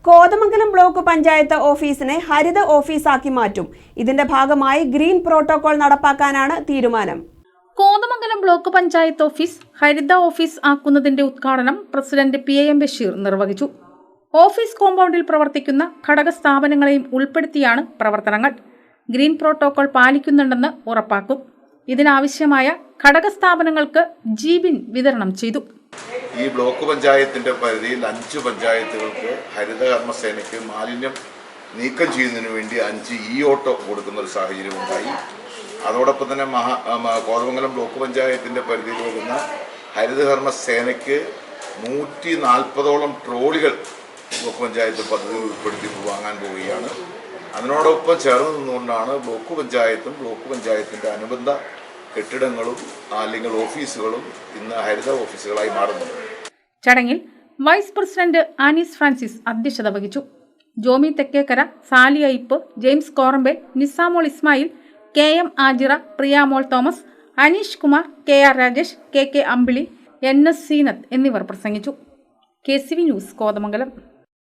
Kothamangalam block panchayat ഓഫീസിനെ ഹരിത ഓഫീസാക്കി മാറ്റും. ഇതിന്റെ ഭാഗമായി ഗ്രീൻ പ്രോട്ടോകോൾ നടപ്പാക്കാനാണ് തീരുമാനം. കോതമംഗലം ബ്ലോക്ക് പഞ്ചായത്ത് ഓഫീസ് ഹരിത ഓഫീസ് ആക്കുന്നതിന്റെ ഉദ്ഘാടനം പ്രസിഡന്റ് PAM ബഷീർ നിർവഹിച്ചു. ഓഫീസ് കോമ്പൗണ്ടിൽ പ്രവർത്തിക്കുന്ന ഘടക സ്ഥാപനങ്ങളെയും ഉൾപ്പെടുത്തിയാണ് പ്രവർത്തനങ്ങൾ. ഗ്രീൻ പ്രോട്ടോകോൾ പാലിക്കുന്നുണ്ടെന്ന് ഉറപ്പാക്കും. ഇതിനാവശ്യമായ ഘടക സ്ഥാപനങ്ങൾക്ക് GBIN വിതരണം ചെയ്തു. ഈ ബ്ലോക്ക് പഞ്ചായത്തിന്റെ പരിധിയിൽ 5 പഞ്ചായത്തുകൾക്ക് ഹരിതകർമ്മസേനയ്ക്ക് മാലിന്യം നീക്കം ചെയ്യുന്നതിന് വേണ്ടി 5 ഓട്ടോ കൊടുക്കുന്ന ഒരു സാഹചര്യം ഉണ്ടായി. അതോടൊപ്പം തന്നെ കോതമംഗലം ബ്ലോക്ക് പഞ്ചായത്തിന്റെ പരിധിയിൽ വരുന്ന ഹരിതകർമ്മസേനയ്ക്ക് 140ഓളം ട്രോളികൾ ബ്ലോക്ക് പഞ്ചായത്ത് പദ്ധതിയിൽ ഉൾപ്പെടുത്തി വാങ്ങാൻ പോവുകയാണ്. അതിനോടൊപ്പം ചേർന്ന് നിന്നുകൊണ്ടാണ് ബ്ലോക്ക് പഞ്ചായത്തും ബ്ലോക്ക് പഞ്ചായത്തിന്റെ അനുബന്ധ കെട്ടിടങ്ങളും അല്ലെങ്കിൽ ഓഫീസുകളും ഇന്ന് ഹരിത ഓഫീസുകളായി മാറുന്നത്. ചടങ്ങിൽ വൈസ് പ്രസിഡന്റ് ആനീസ് ഫ്രാൻസിസ് അധ്യക്ഷത വഹിച്ചു. Jomy Thekkekara, Sally Ayyapp, James Korambel, Nisamol Ismail, KM Ajira, Priyamol Thomas, Aneesh Kumar, KR Rajesh, KK Ambili, NS Seenath എന്നിവർ പ്രസംഗിച്ചു. KCV news Kothamangalam.